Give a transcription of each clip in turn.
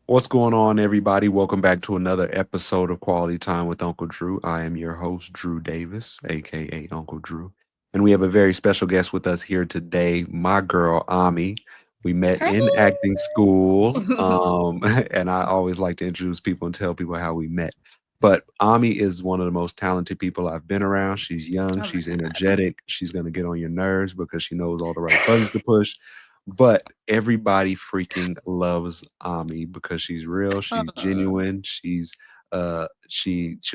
What's going on, everybody? Welcome back to another episode of Quality Time with Uncle Drew. I am your host, Drew Davis, aka Uncle Drew. And we have a very special guest with us here today, my girl, Ami. We met Hey. in acting school. And I always like to introduce people and tell people how we met. But Ami is one of the most talented people I've been around. She's young, Oh my she's God. energetic, she's going to get on your nerves because she knows all the right buttons to push. But everybody freaking loves Ami because she's real, she's Uh, genuine, she'll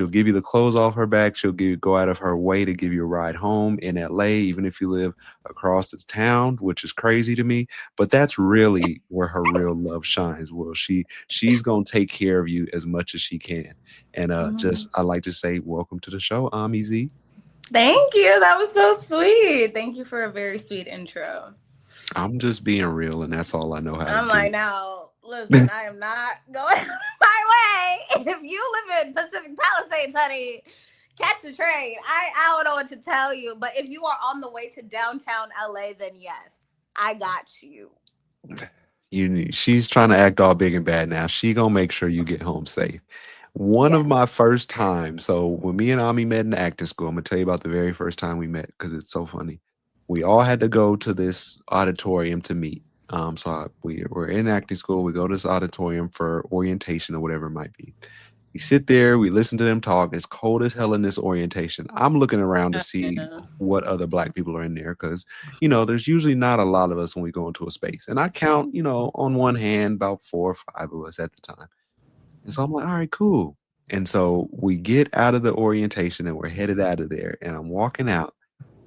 give you the clothes off her back, go out of her way to give you a ride home in LA, even if you live across the town, which is crazy to me. But that's really where her real love shines. Well, she's gonna take care of you as much as she can. And mm. just I like to say, welcome to the show, Ami Z. Thank you. That was so sweet. Thank you for a very sweet intro. I'm just being real, and that's all I know how to I'm do. like, now, listen, I am not going out of my way. If you live in Pacific Palisades, honey, catch the train. I don't know what to tell you. But if you are on the way to downtown LA, then yes, I got you. She's trying to act all big and bad now. She gonna make sure you get home safe. One of Yes. my first times. So when me and Ami met in acting school, I'm gonna tell you about the very first time we met because it's so funny. We all had to go to this auditorium to meet. We were in acting school. We go to this auditorium for orientation or whatever it might be. We sit there, we listen to them talk. It's cold as hell in this orientation. I'm looking around to see Yeah. what other black people are in there because, there's usually not a lot of us when we go into a space. And I count, on one hand, about 4 or 5 of us at the time. And so I'm like, all right, cool. And so we get out of the orientation and we're headed out of there. And I'm walking out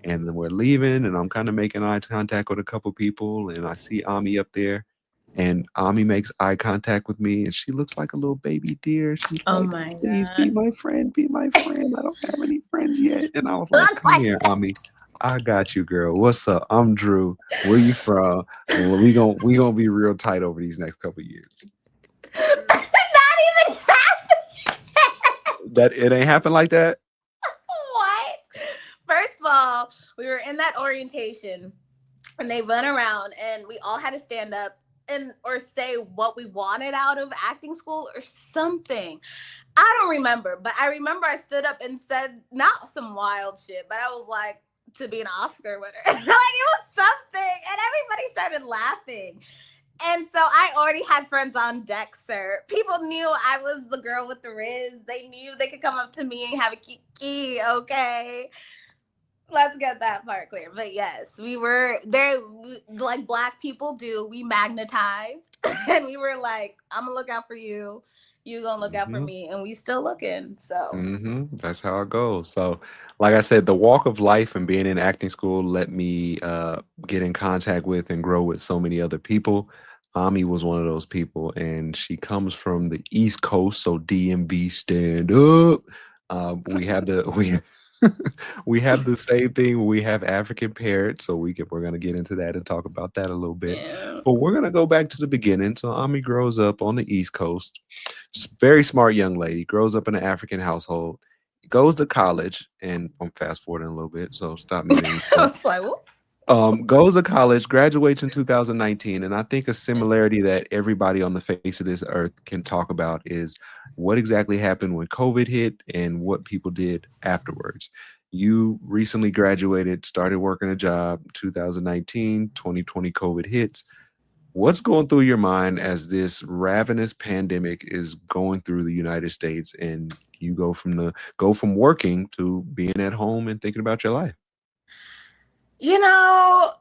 and then we're leaving and I'm kind of making eye contact with a couple people. And I see Ami up there and Ami makes eye contact with me and she looks like a little baby deer. She's Oh like, my please God. be my friend, be my friend. I don't have any friends yet. And I was like, Look come like here, Ami. I got you, girl. What's up? I'm Drew. Where you from? Well, we gonna be real tight over these next couple years. not even That it ain't happen like that. what? First of all, we were in that orientation and they run around and we all had to stand up and or say what we wanted out of acting school or something. I don't remember, but I remember I stood up and said not some wild shit, but I was like to be an Oscar winner. Like it was something and everybody started laughing. And so I already had friends on deck, sir. People knew I was the girl with the Riz. They knew they could come up to me and have a kiki, okay? Let's get that part clear. But yes, we were there like black people do. We magnetized and we were like, I'm gonna look out for you. You gonna look out for Mhm. me. And we still looking. So That's how it goes. So, like I said, the walk of life and being in acting school let me get in contact with and grow with so many other people. Ami was one of those people, and she comes from the East Coast, so DMV stand up. We have the we we have the same thing. We have African parents, so we're gonna get into that and talk about that a little bit. yeah. But we're gonna go back to the beginning. So Ami grows up on the East Coast, very smart young lady, grows up in an African household, goes to college, and I'm fast forwarding a little bit, so stop me at any I point. was like, whoop. Goes to college, graduates in 2019, and I think a similarity that everybody on the face of this earth can talk about is what exactly happened when COVID hit and what people did afterwards. You recently graduated, started working a job, 2019, 2020 COVID hits. What's going through your mind as this ravenous pandemic is going through the United States and you go from working to being at home and thinking about your life? You know,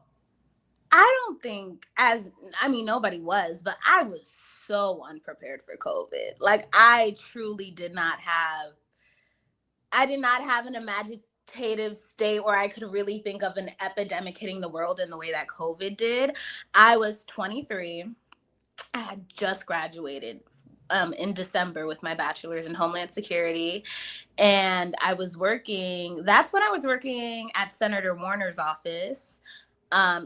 I don't think as I mean nobody was, but I was so unprepared for COVID. Like I did not have an imaginative state where I could really think of an epidemic hitting the world in the way that COVID did. I was 23. I had just graduated in December with my bachelor's in Homeland Security. And I was working, that's when I was working at Senator Warner's office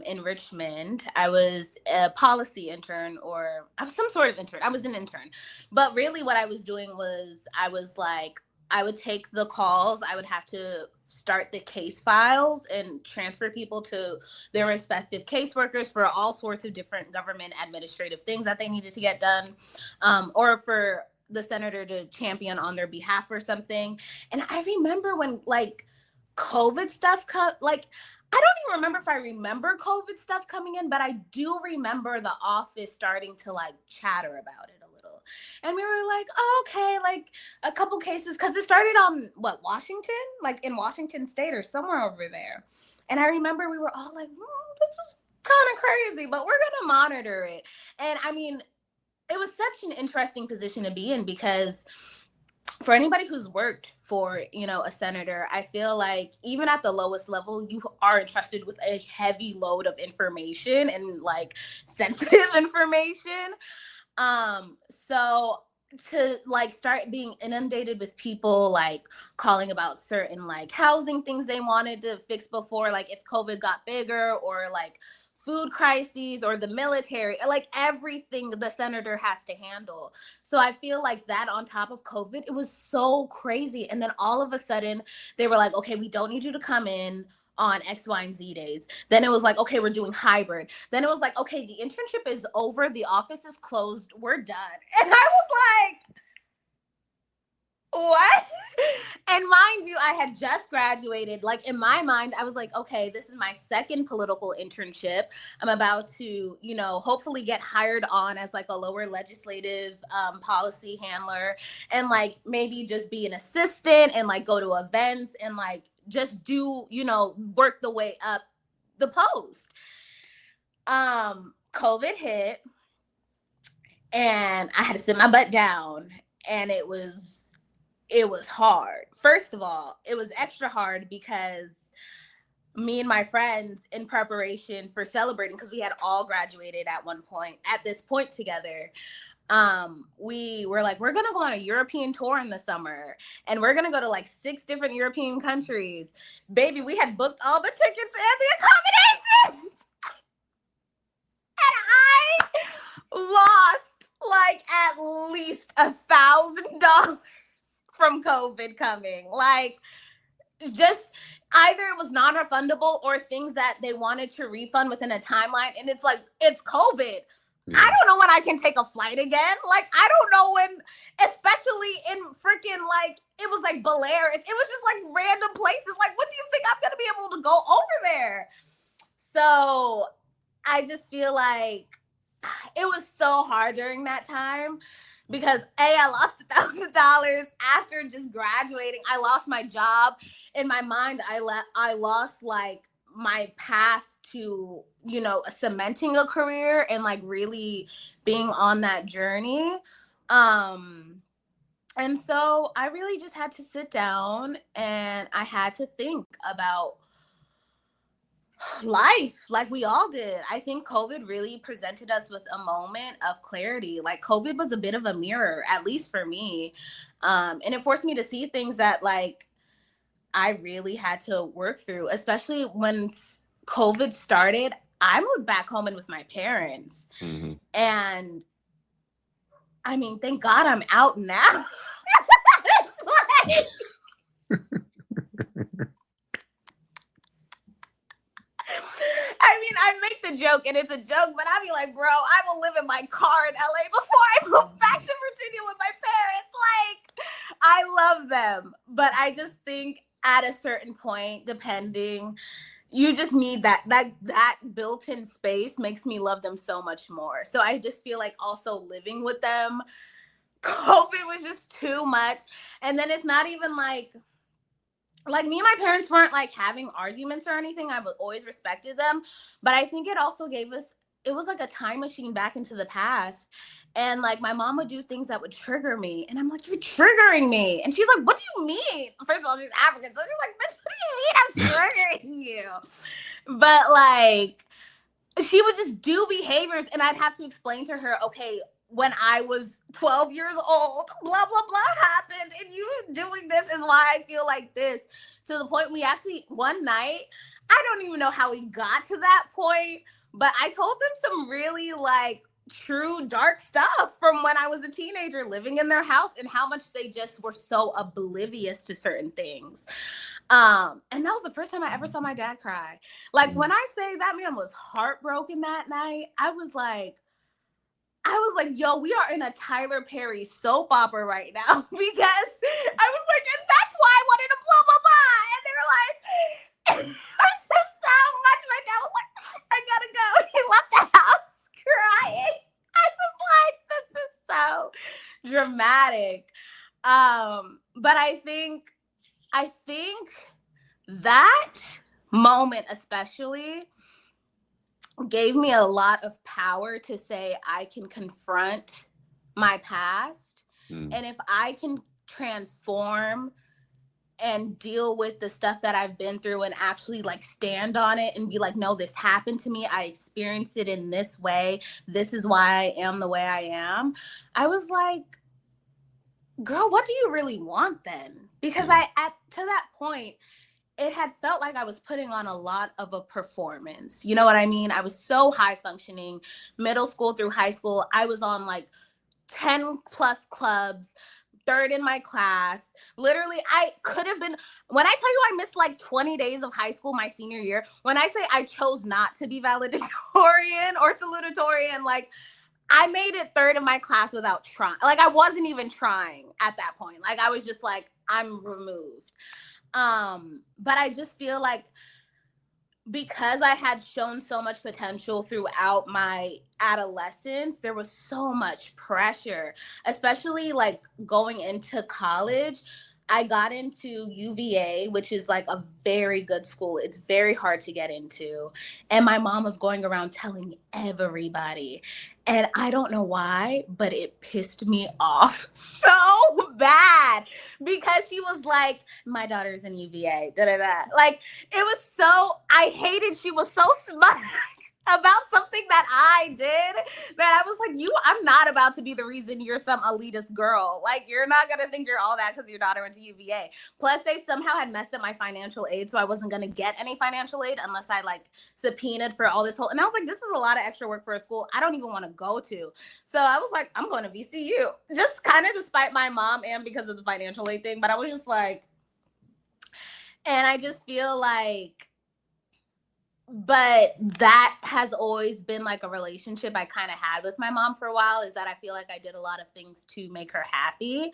in Richmond. I was a policy intern or some sort of intern. I was an intern. But really, what I was doing was I was like I would take the calls. I would have to start the case files and transfer people to their respective caseworkers for all sorts of different government administrative things that they needed to get done, or for the senator to champion on their behalf or something. And I remember when like COVID stuff like I don't even remember if I remember COVID stuff coming in, but I do remember the office starting to like chatter about it a little. And we were like, oh, okay, like a couple cases, because it started on Washington, like in Washington State or somewhere over there. And I remember we were all like, this is kind of crazy, but we're going to monitor it. And I mean, it was such an interesting position to be in, because for anybody who's worked for, a senator, I feel like even at the lowest level, you are entrusted with a heavy load of information and like sensitive information. So to like start being inundated with people like calling about certain like housing things they wanted to fix before, like if COVID got bigger, or like food crises, or the military, like everything the senator has to handle. So I feel like that on top of COVID, it was so crazy. And then all of a sudden they were like, okay, we don't need you to come in on X, Y, and Z days. Then it was like, okay, we're doing hybrid. Then it was like, okay, the internship is over. The office is closed. We're done. And I was like, what? And mind you, I had just graduated. Like in my mind, I was like, okay, this is my second political internship. I'm about to, hopefully get hired on as like a lower legislative policy handler, and like maybe just be an assistant and like go to events and like just do, work the way up the post. COVID hit and I had to sit my butt down, and it was hard. First of all, it was extra hard because me and my friends, in preparation for celebrating, because we had all graduated at this point together, we were like, we're gonna go on a European tour in the summer, and we're gonna go to like 6 different European countries. Baby, we had booked all the tickets and the accommodations, and I lost like at least $1,000 from COVID coming. Like, just either it was non-refundable or things that they wanted to refund within a timeline. And it's like, it's COVID. Yeah. I don't know when I can take a flight again. Like, I don't know when, especially in freaking like, it was like Belarus. It was just like random places. Like, what do you think I'm going to be able to go over there? So I just feel like it was so hard during that time. Because I lost $1,000 after just graduating. I lost my job. In my mind, I lost like my path to, cementing a career and like really being on that journey. And so I really just had to sit down and I had to think about life, like we all did. I think COVID really presented us with a moment of clarity. Like COVID was a bit of a mirror, at least for me. And it forced me to see things that like I really had to work through, especially when COVID started. I moved back home and with my parents. Mm-hmm. And I mean, thank God I'm out now. I mean, I make the joke and it's a joke, but I'll be like, bro, I will live in my car in LA before I move back to Virginia with my parents. Like, I love them. But I just think at a certain point, depending, you just need that built-in space makes me love them so much more. So I just feel like also living with them, COVID was just too much. And then it's not even like me and my parents weren't like having arguments or anything. I've always respected them. But I think it also gave us, it was like a time machine back into the past. And like my mom would do things that would trigger me. And I'm like, you're triggering me. And she's like, what do you mean? First of all, she's African. So she's like, bitch, what do you mean I'm triggering you? But like, she would just do behaviors. And I'd have to explain to her, okay, when I was 12 years old, blah, blah, blah happened. And you doing this is why I feel like this. To the point we actually, one night, I don't even know how we got to that point, but I told them some really like true dark stuff from when I was a teenager living in their house, and how much they just were so oblivious to certain things. And that was the first time I ever saw my dad cry. Like, when I say that man was heartbroken that night, I was like, yo, we are in a Tyler Perry soap opera right now, because I was like, and that's why I wanted to blah, blah, blah. And they were like, it was just so much. My dad was like, I gotta go. He left the house crying. I was like, this is so dramatic. But I think that moment especially gave me a lot of power to say I can confront my past. And if I can transform and deal with the stuff that I've been through and actually like stand on it and be like, no, this happened to me. I experienced it in this way. This is why I am the way I am. I was like, girl, what do you really want then? Because to that point, it had felt like I was putting on a lot of a performance. You know what I mean? I was so high functioning, middle school through high school. I was on like 10 plus clubs, third in my class. Literally, I could have been, when I tell you I missed like 20 days of high school my senior year, when I say I chose not to be valedictorian or salutatorian, like, I made it third in my class without trying. Like, I wasn't even trying at that point. Like, I was just like, I'm removed. But I just feel like because I had shown so much potential throughout my adolescence, there was so much pressure, especially like going into college. I got into UVA, which is like a very good school. It's very hard to get into. And my mom was going around telling everybody. And I don't know why, but it pissed me off so bad, because she was like, my daughter's in UVA, da da da. Like, it was so, I hated, she was so smart about something that I did, that I was like, I'm not about to be the reason you're some elitist girl. Like, you're not going to think you're all that because your daughter went to UVA. Plus, they somehow had messed up my financial aid, so I wasn't going to get any financial aid unless I, like, subpoenaed for all this whole, and I was like, this is a lot of extra work for a school I don't even want to go to. So I was like, I'm going to VCU, just kind of despite my mom and because of the financial aid thing. But I was just like, and I just feel like, but that has always been like a relationship I kind of had with my mom for a while, is that I feel like I did a lot of things to make her happy.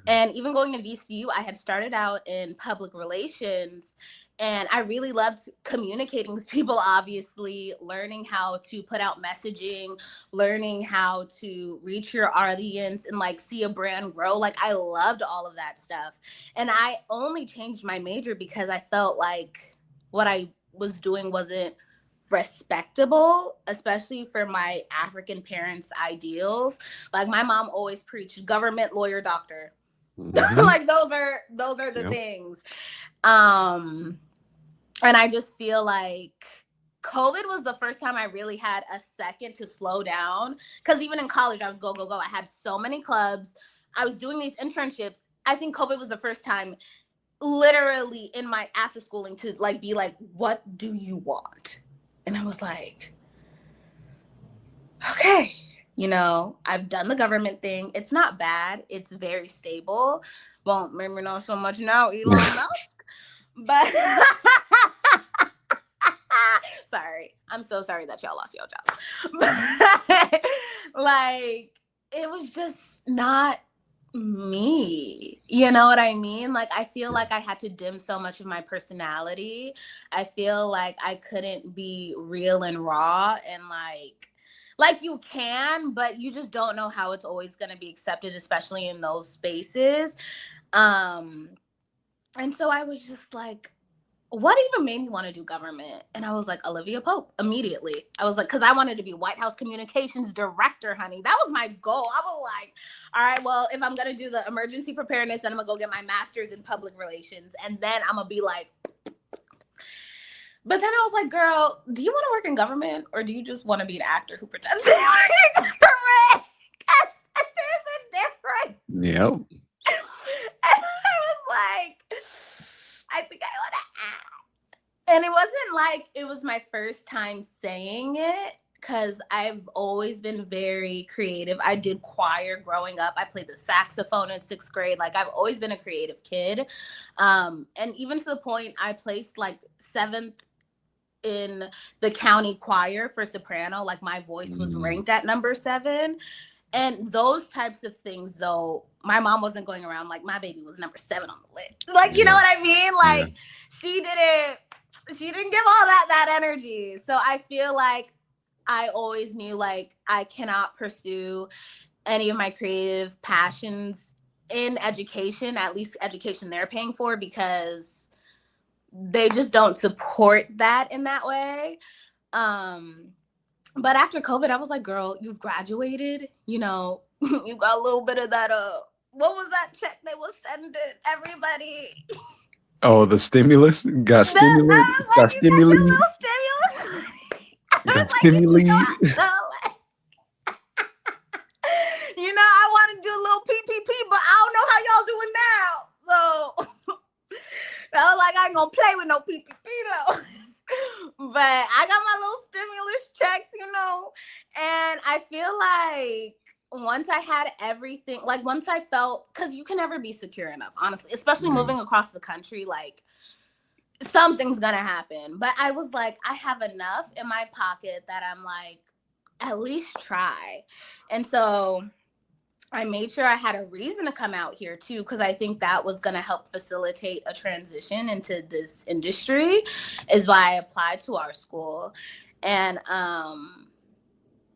And even going to VCU, I had started out in public relations, and I really loved communicating with people, obviously, learning how to put out messaging, learning how to reach your audience and like see a brand grow. Like, I loved all of that stuff. And I only changed my major because I felt like what I was doing wasn't respectable, especially for my African parents' ideals. Like, my mom always preached government, lawyer, doctor. Like, those are the things. And I just feel like COVID was the first time I really had a second to slow down, because even in college I was go, go, go. I had so many clubs. I was doing these internships. I think COVID was the first time literally in my after schooling to like be like, what do you want? And I was like, okay, I've done the government thing. It's not bad. It's very stable. Won't make me know so much now, Elon Musk. But sorry. I'm so sorry that y'all lost your jobs. But like, it was just not me. You know what I mean? Like, I feel like I had to dim so much of my personality. I feel like I couldn't be real and raw, and like you can, but you just don't know how it's always going to be accepted, especially in those spaces. And so I was just like, what even made me want to do government? And I was like, Olivia Pope, immediately. I was like, because I wanted to be White House communications director, honey. That was my goal. I was like, all right, well, if I'm going to do the emergency preparedness, then I'm going to go get my master's in public relations. And then I'm going to be like, but then I was like, girl, do you want to work in government, or do you just want to be an actor who pretends to work in government? Because there's a difference. Yep. And I was like, I think I want to act. And it wasn't like it was my first time saying it, because I've always been very creative. I did choir growing up. I played the saxophone in 6th grade. Like, I've always been a creative kid. And even to the point I placed like 7th in the county choir for soprano. Like, my voice was Mm, ranked at number 7. And those types of things, though, my mom wasn't going around like, my baby was number 7 on the list. Like, you know yeah, what I mean? yeah. Like, she didn't give all that energy. So I feel like I always knew, like, I cannot pursue any of my creative passions in education, at least education they're paying for, because they just don't support that in that way. But after COVID, I was like, girl, you've graduated, you got a little bit of that, what was that check they was sending everybody? Oh, the stimulus got I stimulated, was like, got you got your stimulated, little stimulus. I was got like, you stimulated. got the, I want to do a little PPP, but I don't know how y'all doing now. So I was like, I ain't gonna play with no PPP though. But I got my little stimulus checks, and I feel like once I had everything, like once I felt, because you can never be secure enough, honestly, especially Yeah. moving across the country, like something's gonna happen. But I was like, I have enough in my pocket that I'm like, at least try. And so I made sure I had a reason to come out here too, because I think that was going to help facilitate a transition into this industry, is why I applied to our school. And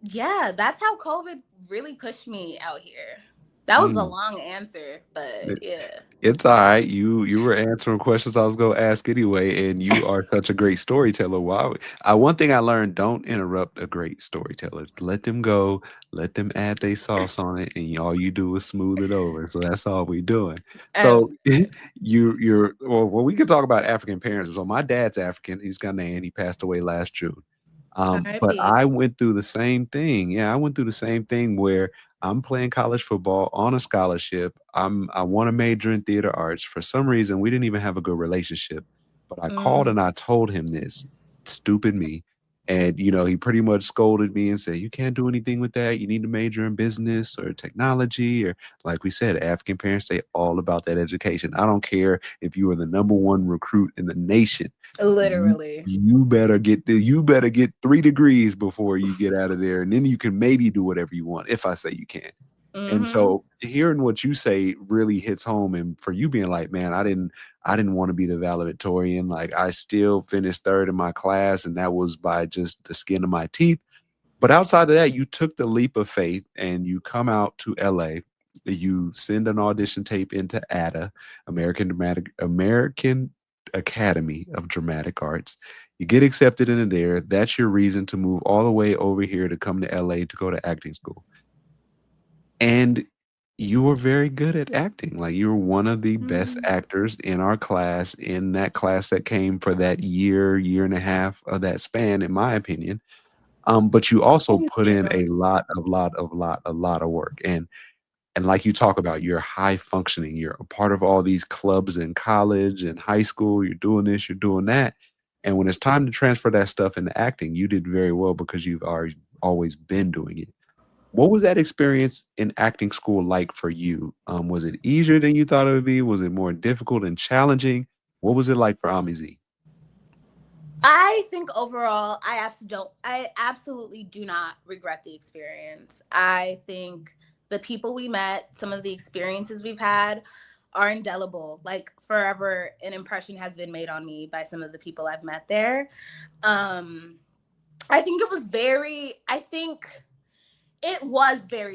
yeah, that's how COVID really pushed me out here. That was a Mm. long answer, but It- yeah. It's all right. You were answering questions I was gonna ask anyway, and you are such a great storyteller. Wow. One thing I learned: don't interrupt a great storyteller. Let them go. Let them add their sauce on it, and all you do is smooth it over. So that's all we doing. So Um, well, we can talk about African parents. So my dad's African. He's Ghanaian. He passed away last June. But RIP. I went through the same thing. Yeah, I went through the same thing where I'm playing college football on a scholarship. I want to major in theater arts. For some reason, we didn't even have a good relationship. But I called and Mm, I told him this. Stupid me. And he pretty much scolded me and said, "You can't do anything with that. You need to major in business or technology." Or, like we said, African parents, they all about that education. I don't care if you are the number one recruit in the nation. You literally. you better get 3 degrees before you get out of there, and then you can maybe do whatever you want, if I say you can. And Mm-hmm. so hearing what you say really hits home. And for you being like, man, I didn't want to be the valedictorian. Like, I still finished third in my class, and that was by just the skin of my teeth. But outside of that, you took the leap of faith and you come out to LA. You send an audition tape into ADA, American Academy of Dramatic Arts. You get accepted into there. That's your reason to move all the way over here to come to LA to go to acting school. And you were very good at acting. Like, you were one of the best Mm, actors in our class, in that class that came for that year and a half of that span, in my opinion. But you also thank put you. in a lot of work. And like you talk about, you're high functioning. You're a part of all these clubs in college and high school. You're doing this, you're doing that. And when it's time to transfer that stuff into acting, you did very well because you've already always been doing it. What was that experience in acting school like for you? Was it easier than you thought it would be? Was it more difficult and challenging? What was it like for Aime Z? I think overall, I absolutely do not regret the experience. I think the people we met, some of the experiences we've had are indelible. Like, forever, an impression has been made on me by some of the people I've met there. Um, I think it was very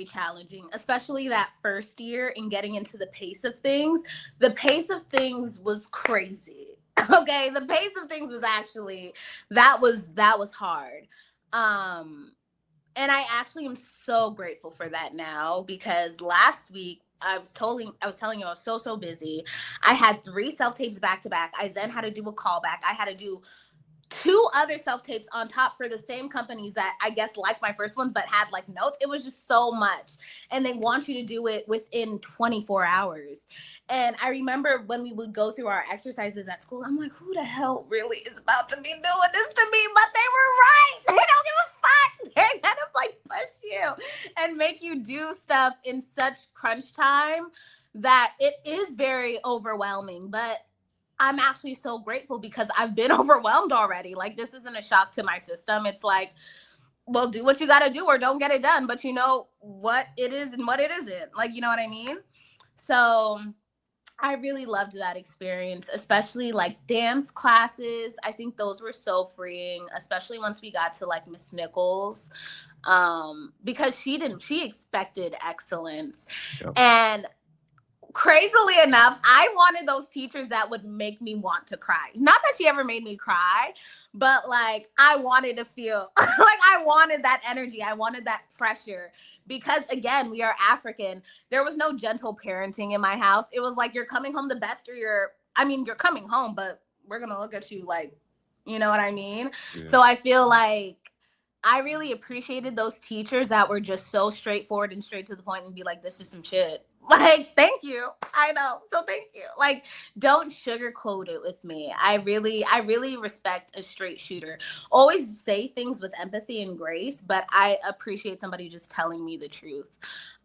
challenging, especially that first year in getting into the pace of things. The pace of things was crazy. Okay, the pace of things was actually, that was hard. Um and I actually am so grateful for that now, because last week I was telling you I was so busy. I had 3 self-tapes back to back. I then had to do a callback. I had to do 2 other self-tapes on top for the same companies that I guess like my first ones but had like notes. It was just so much. And they want you to do it within 24 hours. And I remember when we would go through our exercises at school, I'm like, who the hell really is about to be doing this to me? But they were right. They don't give a fuck. they're gonna like push you and make you do stuff in such crunch time that it is very overwhelming. But I'm actually so grateful because I've been overwhelmed already. Like, this isn't a shock to my system. It's like, well, do what you got to do or don't get it done. But you know what it is and what it isn't. Like, you know what I mean? So I really loved that experience, especially like dance classes. I think those were so freeing, especially once we got to like Miss Nichols, because she expected excellence. Yep. And crazily enough, I wanted those teachers that would make me want to cry. Not that she ever made me cry, but like I wanted to feel like I wanted that energy. I wanted that pressure because again, we are African. There was no gentle parenting in my house. It was like, you're coming home the best or you're coming home, but we're going to look at you like, you know what I mean? Yeah. So I feel like I really appreciated those teachers that were just so straightforward and straight to the point and be like, this is some shit. Like, thank you. I know. So thank you. Like, don't sugarcoat it with me. I really respect a straight shooter. Always say things with empathy and grace, but I appreciate somebody just telling me the truth.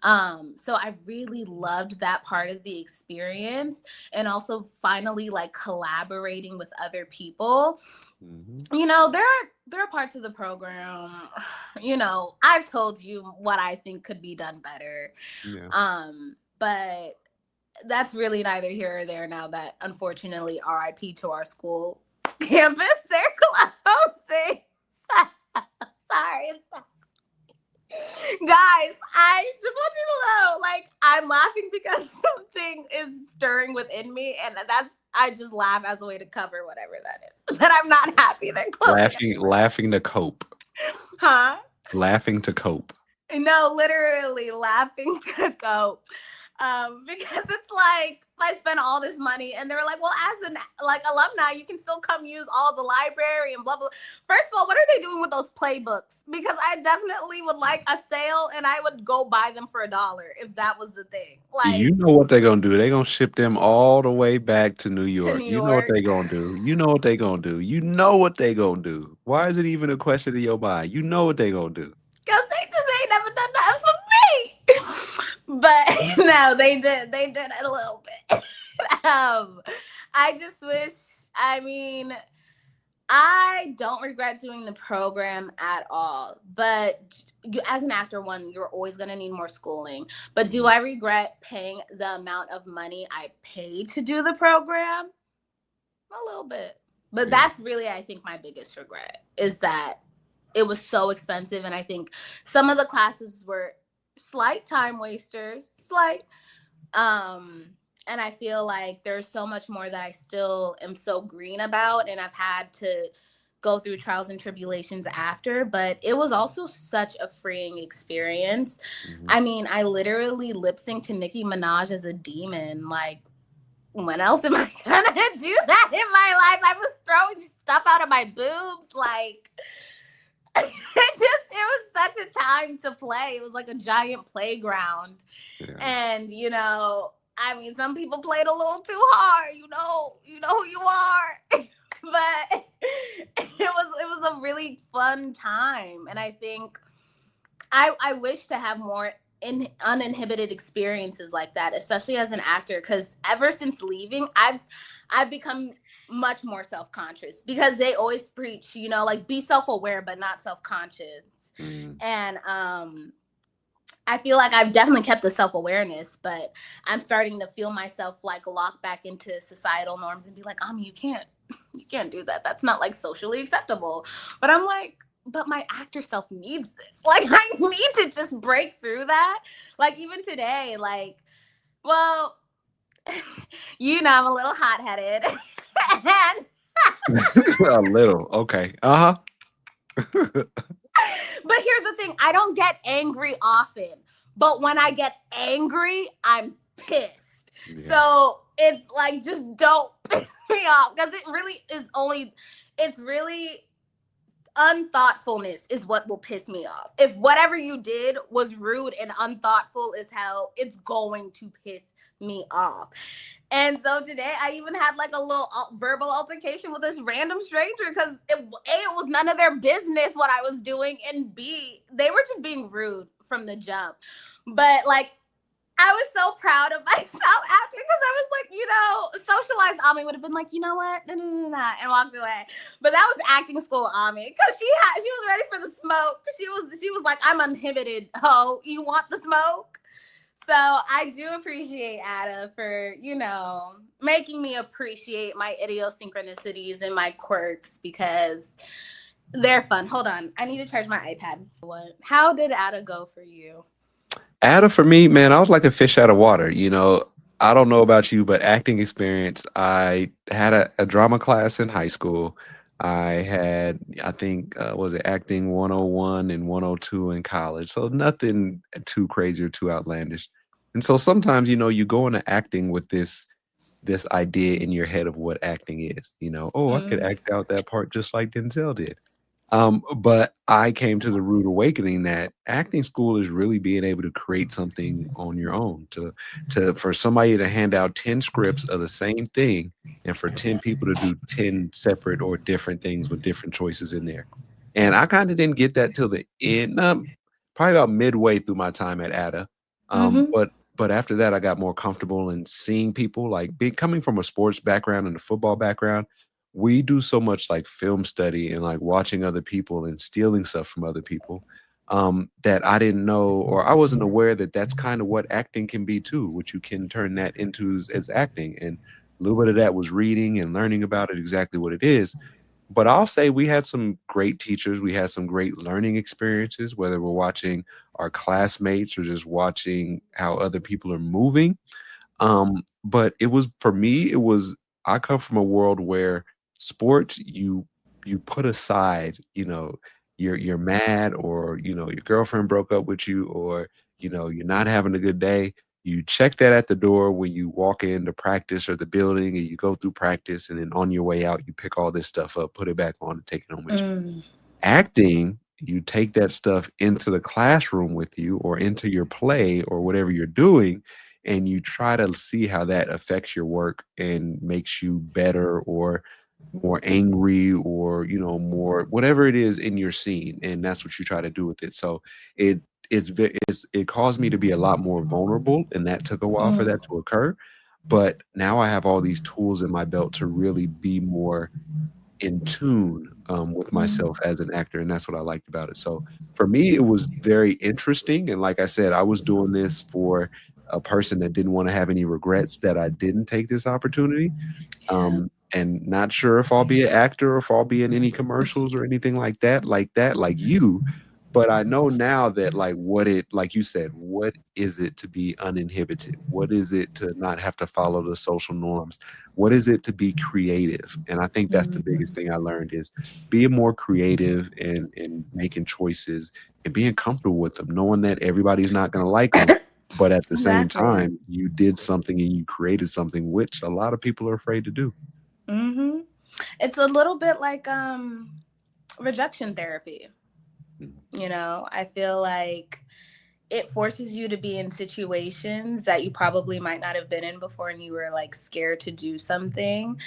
So I really loved that part of the experience, and also finally like collaborating with other people. Mm-hmm. You know, there are parts of the program, you know, I've told you what I think could be done better. Yeah. But that's really neither here or there now that unfortunately RIP to our school campus. They're closing. Sorry. Guys, I just want you to know, like, I'm laughing because something is stirring within me, and I just laugh as a way to cover whatever that is. But I'm not happy they're closing. Laughing to cope. Huh? Laughing to cope. No, literally laughing to cope. Because it's like, I spent all this money, and they were like, well, as an like alumni, you can still come use all the library and blah, blah. First of all, what are they doing with those playbooks? Because I definitely would like a sale, and I would go buy them for $1 if that was the thing. Like, you know what they're going to do. They're going to ship them all the way back to New York. You know what they're going to do. You know what they're going to do. You know what they're going to do. Why is it even a question of your mind? You know what they're going to do. Because they just ain't never done that for me. But no, they did it a little bit. I just wish, I don't regret doing the program at all. But as an actor, you're always going to need more schooling. But do I regret paying the amount of money I paid to do the program? A little bit. But that's really, I think, my biggest regret is that it was so expensive. And I think some of the classes were slight time wasters, and I feel like there's so much more that I still am so green about, and I've had to go through trials and tribulations after, but it was also such a freeing experience. Mm-hmm. I mean, I literally lip synced to Nicki Minaj as a demon. Like, when else am I gonna do that in my life? I was throwing stuff out of my boobs, like it was such a time to play. It was like a giant playground. Yeah. And, you know, I mean, some people played a little too hard, you know who you are. But it was a really fun time. And I think I wish to have more uninhibited experiences like that, especially as an actor, because ever since leaving, I've become much more self-conscious, because they always preach, you know, like, be self-aware but not self-conscious. And I feel like I've definitely kept the self-awareness, but I'm starting to feel myself like lock back into societal norms and be like, you can't do that. That's not like socially acceptable. But I'm like, but my actor self needs this. Like, I need to just break through that. Like, even today, like, well, you know, I'm a little hot-headed. A little, okay. Uh-huh. But here's the thing, I don't get angry often, but when I get angry, I'm pissed. Yeah. So it's like, just don't piss me off, because it's really unthoughtfulness is what will piss me off. If whatever you did was rude and unthoughtful as hell, it's going to piss me off. And so today I even had like a little verbal altercation with this random stranger because it was none of their business what I was doing, and B, they were just being rude from the jump. But like, I was so proud of myself after, because I was like, socialized Ami would have been like, you know what, no, and walked away. But that was acting school Ami, because she was ready for the smoke. She was like, I'm uninhibited. Oh, you want the smoke? So I do appreciate Ada for, making me appreciate my idiosyncrasies and my quirks, because they're fun. Hold on, I need to charge my iPad. How did Ada go for you? Ada, for me, man, I was like a fish out of water. I don't know about you, but acting experience, I had a drama class in high school. I had, I think, was it acting 101 and 102 in college. So nothing too crazy or too outlandish. And so sometimes, you go into acting with this idea in your head of what acting is. Oh, I could act out that part just like Denzel did. But I came to the rude awakening that acting school is really being able to create something on your own. For somebody to hand out 10 scripts of the same thing, and for 10 people to do 10 separate or different things with different choices in there. And I kind of didn't get that till the end, probably about midway through my time at ADA. But after that, I got more comfortable in seeing people, like coming from a sports background and a football background. We do so much like film study and like watching other people and stealing stuff from other people, that I didn't know, or I wasn't aware that that's kind of what acting can be too, which you can turn that into as acting. And a little bit of that was reading and learning about it, exactly what it is. But I'll say we had some great teachers. We had some great learning experiences, whether we're watching our classmates or just watching how other people are moving. But it was, for me, I come from a world where sports, you put aside, you're mad, or your girlfriend broke up with you, or you're not having a good day. You check that at the door when you walk into practice or the building, and you go through practice, and then on your way out you pick all this stuff up, put it back on, and take it home with you. Acting, you take that stuff into the classroom with you, or into your play, or whatever you're doing, and you try to see how that affects your work and makes you better, or more angry, or more whatever it is in your scene, and that's what you try to do with it. So it caused me to be a lot more vulnerable, and that took a while for that to occur. But now I have all these tools in my belt to really be more in tune, with myself as an actor, and that's what I liked about it. So for me, it was very interesting, and like I said, I was doing this for a person that didn't want to have any regrets that I didn't take this opportunity. And not sure if I'll be an actor, or if I'll be in any commercials or anything like you. But I know now that, like you said, what is it to be uninhibited? What is it to not have to follow the social norms? What is it to be creative? And I think that's the biggest thing I learned, is being more creative, and making choices, and being comfortable with them, knowing that everybody's not going to like them. But at the same Exactly. time, you did something and you created something, which a lot of people are afraid to do. It's a little bit like rejection therapy. Mhm. I feel like it forces you to be in situations that you probably might not have been in before, and you were like scared to do something,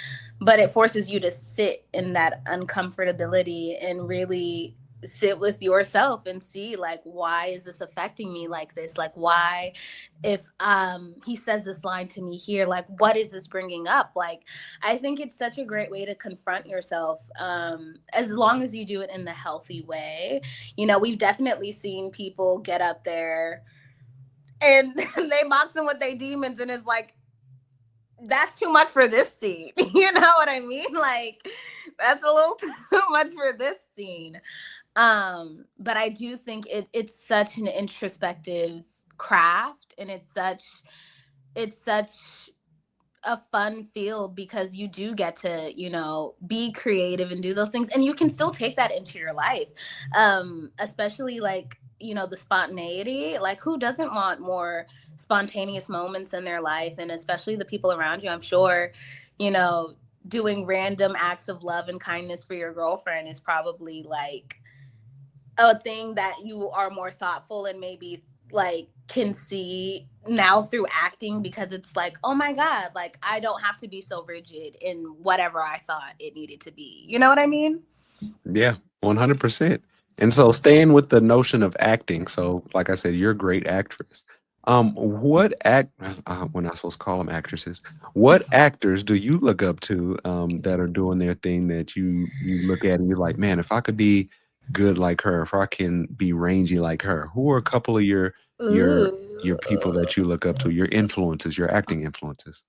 but it forces you to sit in that uncomfortability and really sit with yourself and see, like, why is this affecting me like this? Like, why, if he says this line to me here, like, what is this bringing up? Like, I think it's such a great way to confront yourself, as long as you do it in the healthy way. We've definitely seen people get up there and they box them with their demons, and it's like, that's too much for this scene. You know what I mean? Like, that's a little too much for this scene. But I do think it's such an introspective craft, and it's such a fun field, because you do get to be creative and do those things, and you can still take that into your life, especially like the spontaneity. Like, who doesn't want more spontaneous moments in their life? And especially the people around you, I'm sure, you know doing random acts of love and kindness for your girlfriend is probably like a thing that you are more thoughtful and maybe like can see now through acting, because it's like, oh my god, like I don't have to be so rigid in whatever I thought it needed to be. You know what I mean? Yeah, 100%. And so staying with the notion of acting, so like I said, you're a great actress. What act we're not supposed to call them actresses. What actors do you look up to that are doing their thing that you look at and you're like, man, if I could be good like her, if I can be rangy like her, who are a couple of your your people Ooh. that you look up to, your influences, your acting influences?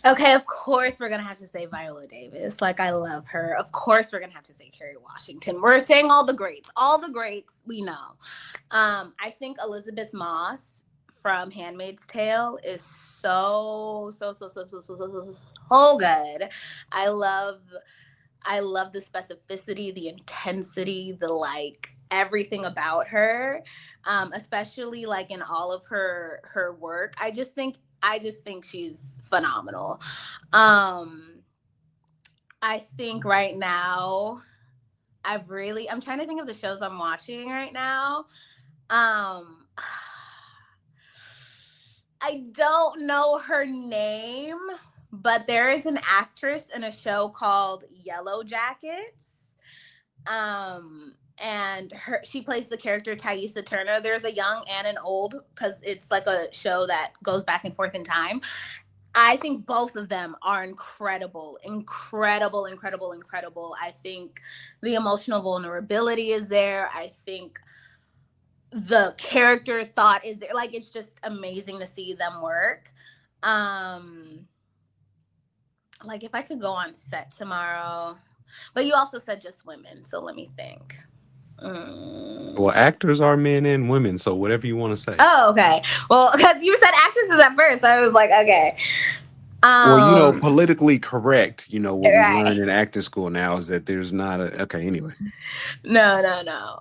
Okay, of course we're gonna have to say Viola Davis. Like I love her. Of course we're gonna have to say Kerry Washington. We're saying all the greats we know. I think Elizabeth Moss from Handmaid's Tale is so good. I love I love the specificity, the intensity, the like everything about her, especially like in all of her work. I just think she's phenomenal. Um, I think right now I'm trying to think of the shows I'm watching right now. Um, I don't know her name, but there is an actress in a show called Yellow Jackets. And she plays the character Thaisa Turner. There's a young and an old, because it's like a show that goes back and forth in time. I think both of them are incredible, incredible, incredible, incredible. I think the emotional vulnerability is there. I think the character thought is there. Like, it's just amazing to see them work. Like, if I could go on set tomorrow, but you also said just women, so let me think. Well, actors are men and women, so whatever you want to say. Oh, okay. Well, because you said actresses at first, I was like, okay. Well, Um, politically correct, what we learn right. in acting school now is that there's not a okay, anyway. No, no, no.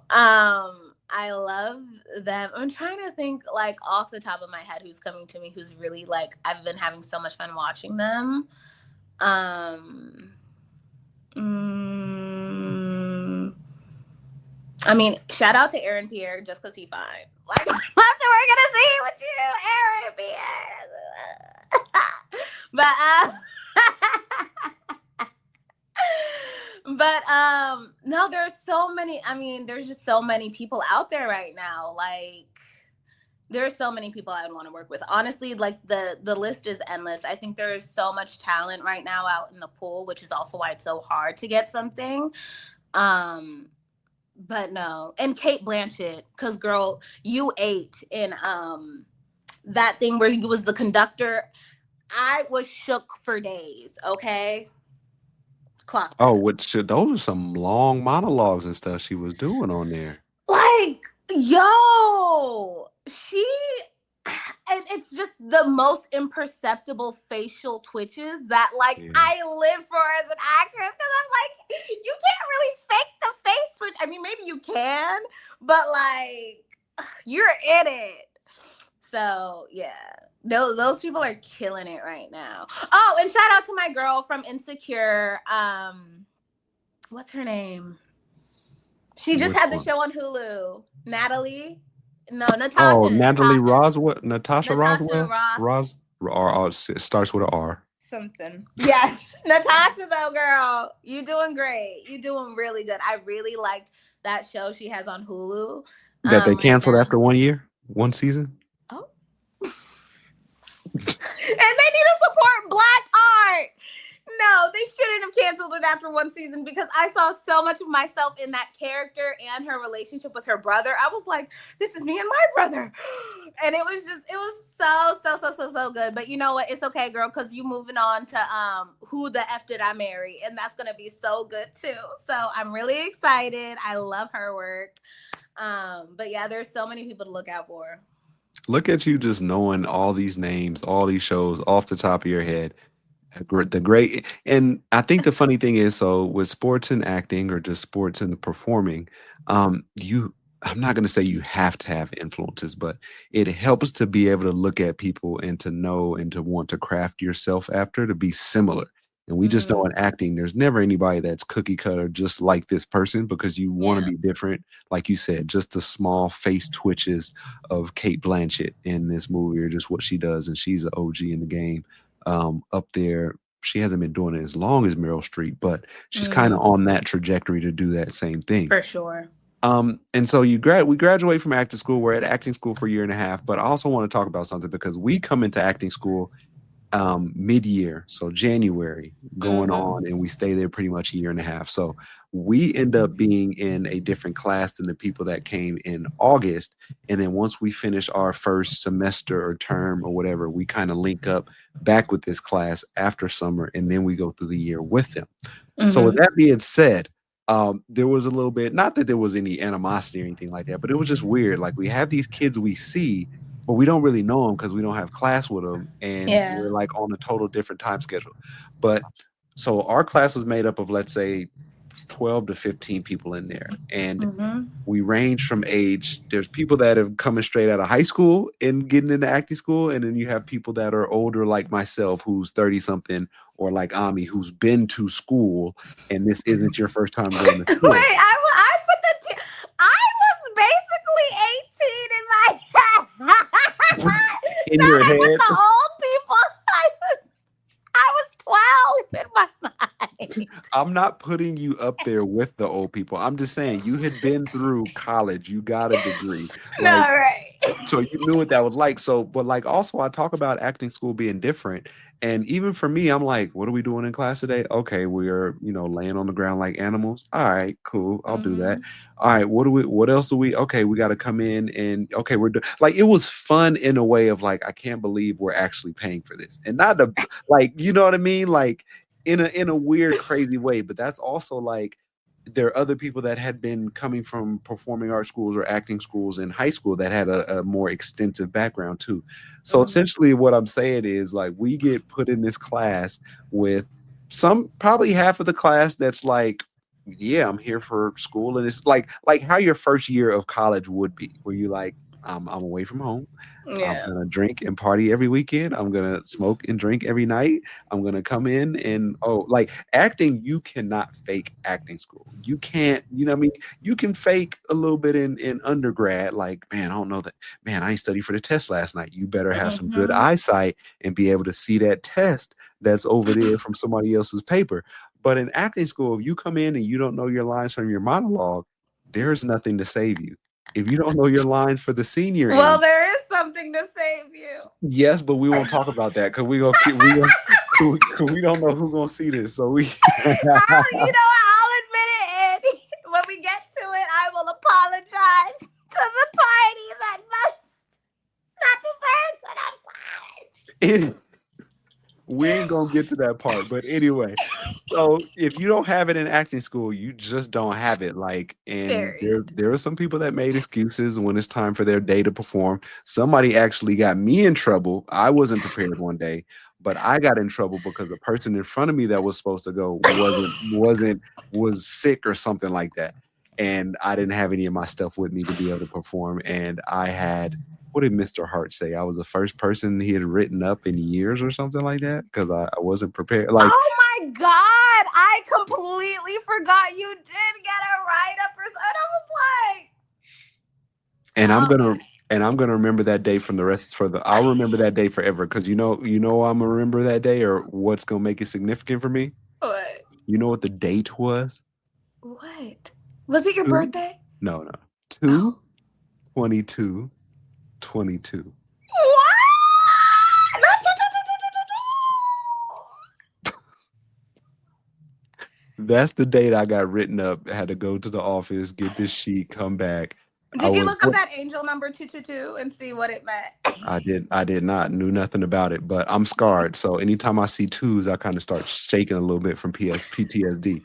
I love them. I'm trying to think like off the top of my head who's coming to me, who's really like I've been having so much fun watching them. Um, mm, I mean, shout out to Aaron Pierre just because he fine. Like, that's what we're gonna see with you, Aaron Pierre. but no, there's so many. I mean, there's just so many people out there right now. Like, there's so many people I would want to work with. Honestly, like the list is endless. I think there is so much talent right now out in the pool, which is also why it's so hard to get something. But no, and Kate Blanchett, because girl, you ate in that thing where you was the conductor. I was shook for days. Okay, clock Oh, that. which those are some long monologues and stuff she was doing on there. Like, yo, she, and it's just the most imperceptible facial twitches that like Yeah. I live for as an actress, because I'm like, you can't really fake the face switch. I mean, maybe you can, but like you're in it. So yeah. Those people are killing it right now. Oh, and shout out to my girl from Insecure. What's her name? She just Which had the one? show on Hulu. Natalie. No, Oh, Natasha. Natalie Natasha. Roswell, Natasha Natasha Roswell, Ross. it starts with a R. Something. Yes. Natasha, though, girl. You doing great. You doing really good. I really liked that show she has on Hulu That they right canceled now. after 1 year, one season. Oh. And they need to support Black art. No, they shouldn't have canceled it after one season, because I saw so much of myself in that character and her relationship with her brother. I was like, this is me and my brother. And it was so good. But you know what? It's okay, girl, because you moving on to Who the F Did I Marry? And that's going to be so good too. So I'm really excited. I love her work. But yeah, there's so many people to look out for. Look at you just knowing all these names, all these shows off the top of your head. The great, and I think the funny thing is, so with sports and acting or just sports and performing, you, I'm not going to say you have to have influences, but it helps to be able to look at people and to know and to want to craft yourself after to be similar. And we just know in acting, there's never anybody that's cookie cutter just like this person because you want to Yeah. be different. Like you said, just the small face twitches of Kate Blanchett in this movie are just what she does. And she's an OG in the game up there. She hasn't been doing it as long as Meryl Streep, but she's kind of on that trajectory to do that same thing. For sure. And so we graduate from acting school. We're at acting school for a year and a half, but I also want to talk about something because we come into acting school mid-year, so January going on, and we stay there pretty much a year and a half. So we end up being in a different class than the people that came in August. And then once we finish our first semester or term or whatever, we kind of link up back with this class after summer, and then we go through the year with them. So with that being said, there was a little bit, not that there was any animosity or anything like that, but it was just weird. Like we have these kids we see, but we don't really know them because we don't have class with them, and we're like on a total different time schedule. But so our class was made up of, let's say, 12 to 15 people in there, and we range from age. There's people that have coming straight out of high school and getting into acting school, and then you have people that are older like myself who's 30 something, or like Ami who's been to school and this isn't your first time going to school. Wait, I put I was basically 18 in my in your head. The old people. I was 12 in my mind. I'm not putting you up there with the old people. I'm just saying you had been through college. You got a degree. No, right. So you knew what that was like. So, but like also I talk about acting school being different. And even for me, I'm like, what are we doing in class today? Okay, we're, laying on the ground like animals. All right, cool. I'll do that. All right, what else do we, okay, we got to come in and, okay, like, it was fun in a way of like, I can't believe we're actually paying for this. And not like, you know what I mean? Like in a weird, crazy way. But that's also like, there are other people that had been coming from performing arts schools or acting schools in high school that had a more extensive background too. So essentially what I'm saying is like we get put in this class with probably half of the class that's like, yeah, I'm here for school. And it's like how your first year of college would be, where you like, I'm away from home. Yeah. I'm gonna drink and party every weekend. I'm gonna smoke and drink every night. I'm gonna come in and like acting, you cannot fake acting school. You can't, what I mean? You can fake a little bit in undergrad, like, man, I don't know that, man, I ain't studied for the test last night. You better have some good eyesight and be able to see that test that's over there from somebody else's paper. But in acting school, if you come in and you don't know your lines from your monologue, there's nothing to save you. If you don't know your lines for the senior end, there is something to save you. Yes, but we won't talk about that because we don't know who's gonna see this. So we I'll admit it, Andy. When we get to it, I will apologize to the party that must not deserve that I'm we ain't gonna get to that part. But anyway, so if you don't have it in acting school, you just don't have it. Like, and there are some people that made excuses when it's time for their day to perform. Somebody actually got me in trouble. I wasn't prepared one day, but I got in trouble because the person in front of me that was supposed to go was sick or something like that. And I didn't have any of my stuff with me to be able to perform. And I had, what did Mr. Hart say? I was the first person he had written up in years or something like that because I wasn't prepared. Like, oh my God, I completely forgot you did get a write-up or something. I was like, and I'm gonna remember that day from the rest I'll remember that day forever because I'm gonna remember that day, or what's gonna make it significant for me? What? You know what the date was? What? Was it your birthday? No. 2/22/22. What? That's the date I got written up. I had to go to the office, get this sheet, come back. Did you look up that angel number 222 and see what it meant? I did not. Knew nothing about it, but I'm scarred. So anytime I see twos, I kind of start shaking a little bit from PTSD.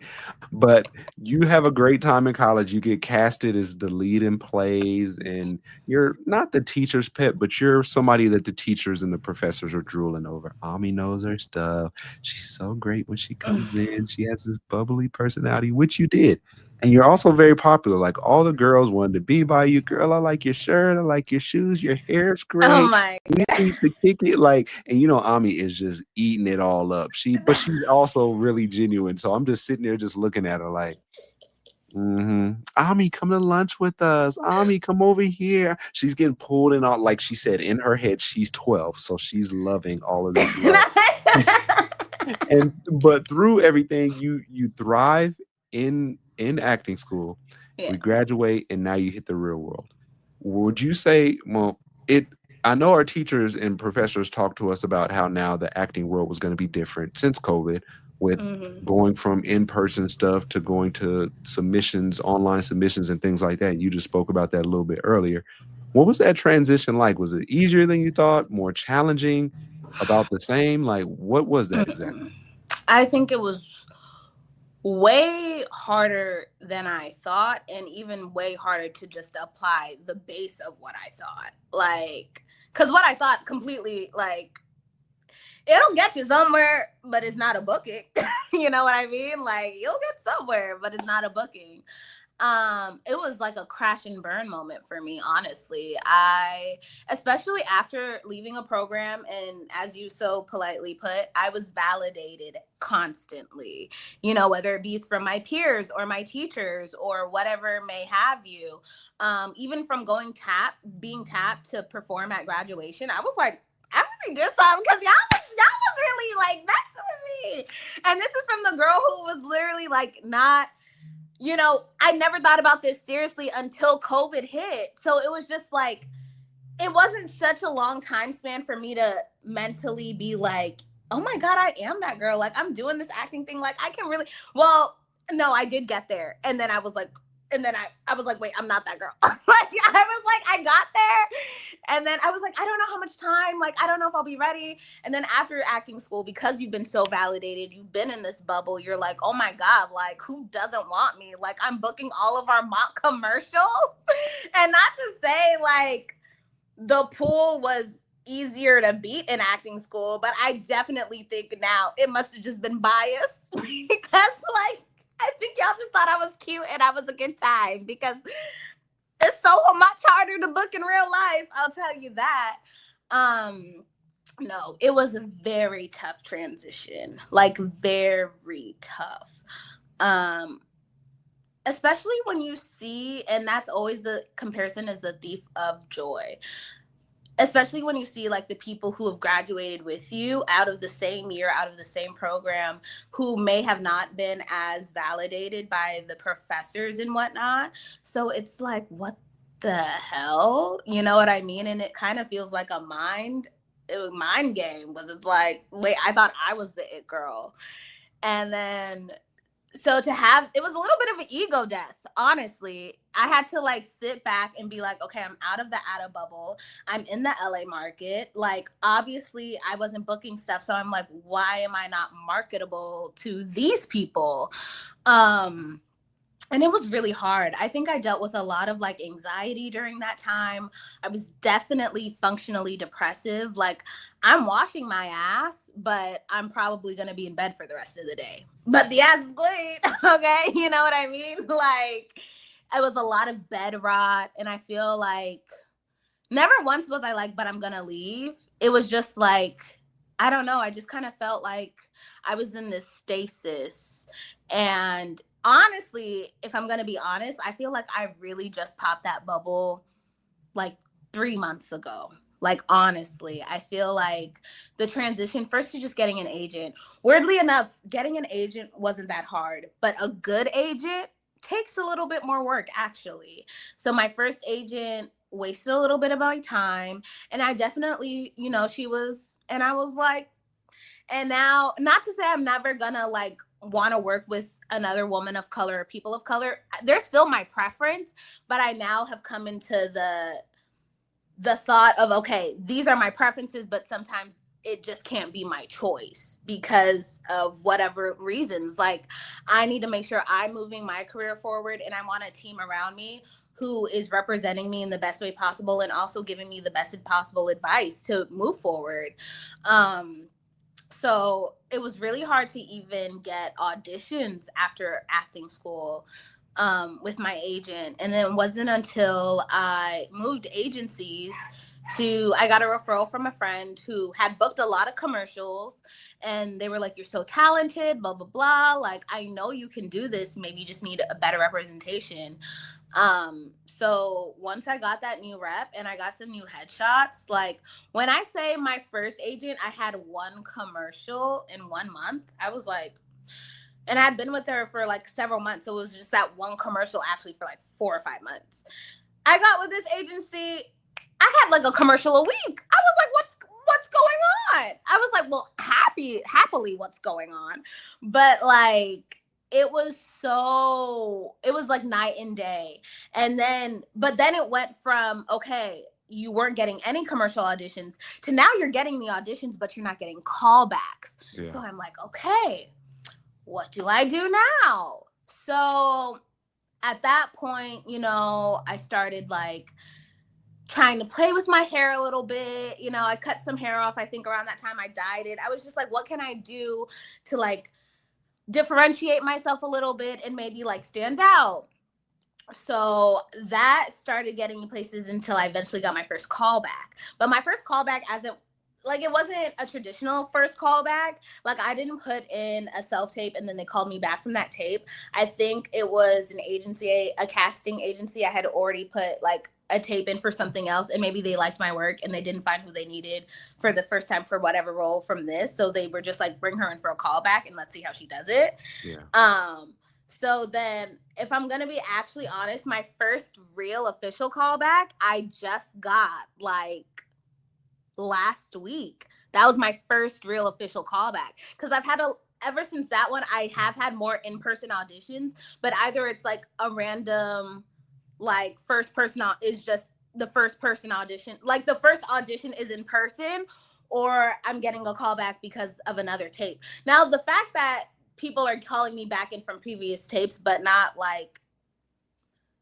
But you have a great time in college. You get casted as the lead in plays, and you're not the teacher's pet, but you're somebody that the teachers and the professors are drooling over. Ami knows her stuff. She's so great when she comes in. She has this bubbly personality, which you did. And you're also very popular. Like all the girls wanted to be by you. Girl, I like your shirt. I like your shoes. Your hair's Oh great. my We used to kick it like, and Ami is just eating it all up. But she's also really genuine. So I'm just sitting there just looking at her like, Ami, come to lunch with us. Ami, come over here. She's getting pulled in all, like she said, in her head, she's 12. So she's loving all of this love. And but through everything, you thrive in acting school. yeah. We graduate, and now you hit the real world. Would you say, well, it? I know our teachers and professors talked to us about how now the acting world was going to be different since COVID, with Hmm. going from in-person stuff to going to submissions, online submissions, and things like that. You just spoke about that a little bit earlier. What was that transition like? Was it easier than you thought? More challenging? About the same? Like, what was that exactly? I think it was way harder than I thought, and even way harder to just apply the base of what I thought. Like, because what I thought completely, like, it'll get you somewhere, but it's not a booking. You know what I mean? Like, you'll get somewhere, but it's not a booking. It was like a crash and burn moment for me, honestly. I, especially after leaving a program, and as you so politely put, I was validated constantly, whether it be from my peers or my teachers or whatever may have you. Even from being tapped to perform at graduation, I was like, I really did something, because y'all was really like messing with me. And this is from the girl who was literally like not, I never thought about this seriously until COVID hit. So it was just like, it wasn't such a long time span for me to mentally be like, oh my God, I am that girl. Like, I'm doing this acting thing. Like, I can really, well, no, I did get there. And then I was like, I was like, wait, I'm not that girl. Like, I was like, I got there. And then I was like, I don't know how much time. Like, I don't know if I'll be ready. And then after acting school, because you've been so validated, you've been in this bubble, you're like, oh my God, like, who doesn't want me? Like, I'm booking all of our mock commercials. And not to say, like, the pool was easier to beat in acting school, but I definitely think now it must have just been bias, because, like, I think y'all just thought I was cute and I was a good time, because it's so much harder to book in real life. I'll tell you that. No, it was a very tough transition, like very tough. Um, Especially when you see, and that's always the comparison, is the thief of joy, especially when you see like the people who have graduated with you out of the same year, out of the same program, who may have not been as validated by the professors and whatnot. So it's like, what the hell? You know what I mean? And it kind of feels like a mind game, because it's like, wait, I thought I was the it girl. And then, so to have, it was a little bit of an ego death, honestly. I had to like sit back and be like, okay, I'm out of the ATA bubble, I'm in the LA market. Like, obviously I wasn't booking stuff, so I'm like, why am I not marketable to these people? And it was really hard. I think I dealt with a lot of like anxiety during that time. I was definitely functionally depressive. Like, I'm washing my ass, but I'm probably going to be in bed for the rest of the day. But the ass is clean. Okay. You know what I mean? Like, it was a lot of bed rot. And I feel like never once was I like, but I'm going to leave. It was just like, I don't know. I just kind of felt like I was in this stasis. And honestly, if I'm going to be honest, I feel like I really just popped that bubble like 3 months ago. Like, honestly, I feel like the transition first to just getting an agent, weirdly enough, getting an agent wasn't that hard, but a good agent takes a little bit more work, actually. So my first agent wasted a little bit of my time, and I definitely, and I was like, and now, not to say I'm never gonna like want to work with another woman of color or people of color. They're still my preference, but I now have come into the thought of, okay, these are my preferences, but sometimes it just can't be my choice because of whatever reasons. Like, I need to make sure I'm moving my career forward, and I want a team around me who is representing me in the best way possible and also giving me the best possible advice to move forward. So it was really hard to even get auditions after acting school, with my agent. And then it wasn't until I moved agencies I got a referral from a friend who had booked a lot of commercials, and they were like, "You're so talented, blah, blah, blah. Like, I know you can do this. Maybe you just need a better representation." So once I got that new rep and I got some new headshots, like when I say my first agent, I had one commercial in 1 month. I was like, and I'd been with her for like several months. So it was just that one commercial actually for like 4 or 5 months. I got with this agency. I had like a commercial a week. I was like, what's going on? I was like, well, happily what's going on. But like, it was like night and day. But then it went from, okay, you weren't getting any commercial auditions to now you're getting the auditions, but you're not getting callbacks. Yeah. So I'm like, okay, what do I do now? So at that point, I started like trying to play with my hair a little bit. I cut some hair off. I think around that time I dyed it. I was just like, what can I do to like differentiate myself a little bit and maybe like stand out? So that started getting me places until I eventually got my first callback. But my first callback it wasn't a traditional first callback. Like, I didn't put in a self-tape and then they called me back from that tape. I think it was a casting agency. I had already put like a tape in for something else, and maybe they liked my work and they didn't find who they needed for the first time for whatever role from this. So they were just like, bring her in for a callback and let's see how she does it. Yeah. So then, if I'm going to be actually honest, my first real official callback, I just got like last week. That was my first real official callback, because ever since that one, I have had more in-person auditions, but either it's like a random like is just the first person audition, like the first audition is in person, or I'm getting a callback because of another tape. Now, the fact that people are calling me back in from previous tapes, but not like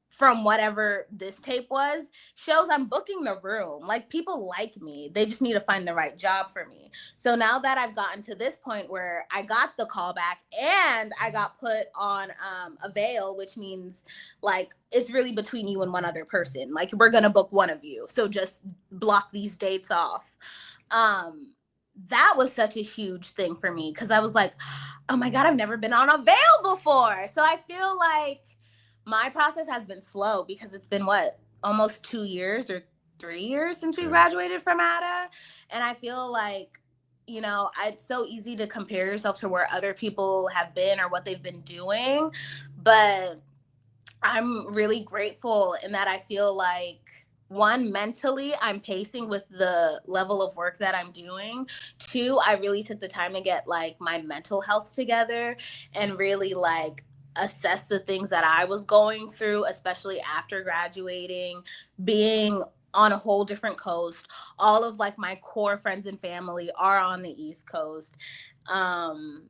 from whatever this tape was, shows I'm booking the room. Like, people like me. They just need to find the right job for me. So now that I've gotten to this point where I got the callback and I got put on a veil, which means like it's really between you and one other person. Like, we're going to book one of you. So just block these dates off. That was such a huge thing for me, because I was like, oh my God, I've never been on a veil before. So I feel like my process has been slow, because it's been almost 2 years or 3 years since we graduated from ADA. And I feel like, it's so easy to compare yourself to where other people have been or what they've been doing. But I'm really grateful in that I feel like, one, mentally, I'm pacing with the level of work that I'm doing. 2, I really took the time to get like my mental health together and really like assess the things that I was going through, especially after graduating, being on a whole different coast. All of like my core friends and family are on the East Coast. And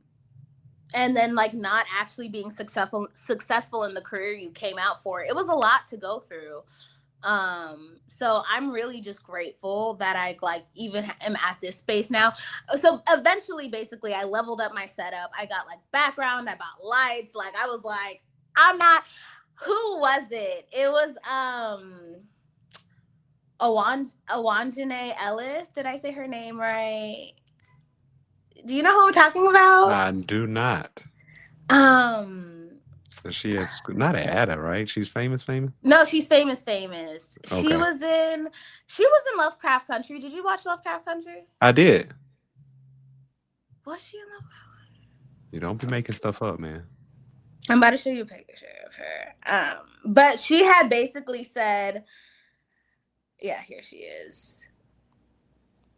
then like not actually being successful in the career you came out for. It was a lot to go through. So I'm really just grateful that I like even am at this space now. So eventually, basically, I leveled up my setup. I got like background, I bought lights. Like, I was like, who was it? It was Awanjane Ellis. Did I say her name right? Do you know who I'm talking about? I do not. She is not Ada, right? She's famous. No, she's famous. Okay. She was in Lovecraft Country. Did you watch Lovecraft Country? I did. Was she in Lovecraft Country? You don't be making stuff up, man. I'm about to show you a picture of her. But she had basically said, yeah, here she is.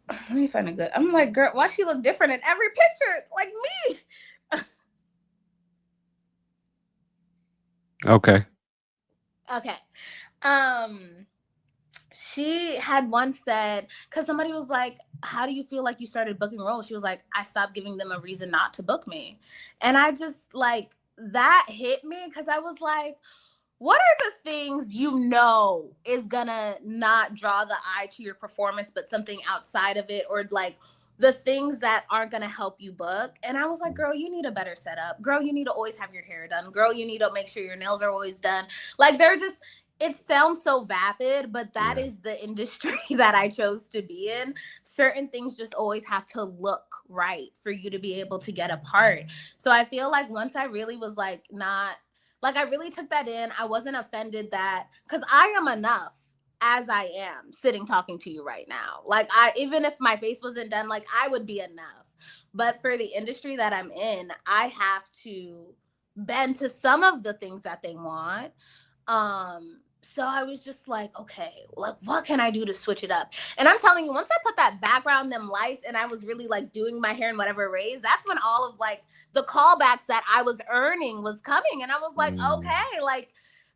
Let me find a good. I'm like, girl, why she look different in every picture? Like me. Okay. She had once said, because somebody was like, how do you feel like you started booking roles? She was like, I stopped giving them a reason not to book me. And I just like, that hit me, because I was like, what are the things is gonna not draw the eye to your performance, but something outside of it, or like the things that aren't going to help you book. And I was like, girl, you need a better setup. Girl, you need to always have your hair done. Girl, you need to make sure your nails are always done. Like, they're just, it sounds so vapid, but that is the industry that I chose to be in. Certain things just always have to look right for you to be able to get a part. So I feel like once I really was like, not, like, I really took that in. I wasn't offended that, because I am enough as I am sitting talking to you right now. Like, I, even if my face wasn't done, like, I would be enough. But for the industry that I'm in, I have to bend to some of the things that they want. So I was just like, okay, like, what can I do to switch it up? And I'm telling you, once I put that background, them lights, and I was really like doing my hair in whatever ways, that's when all of like the callbacks that I was earning was coming. And I was like, okay, like,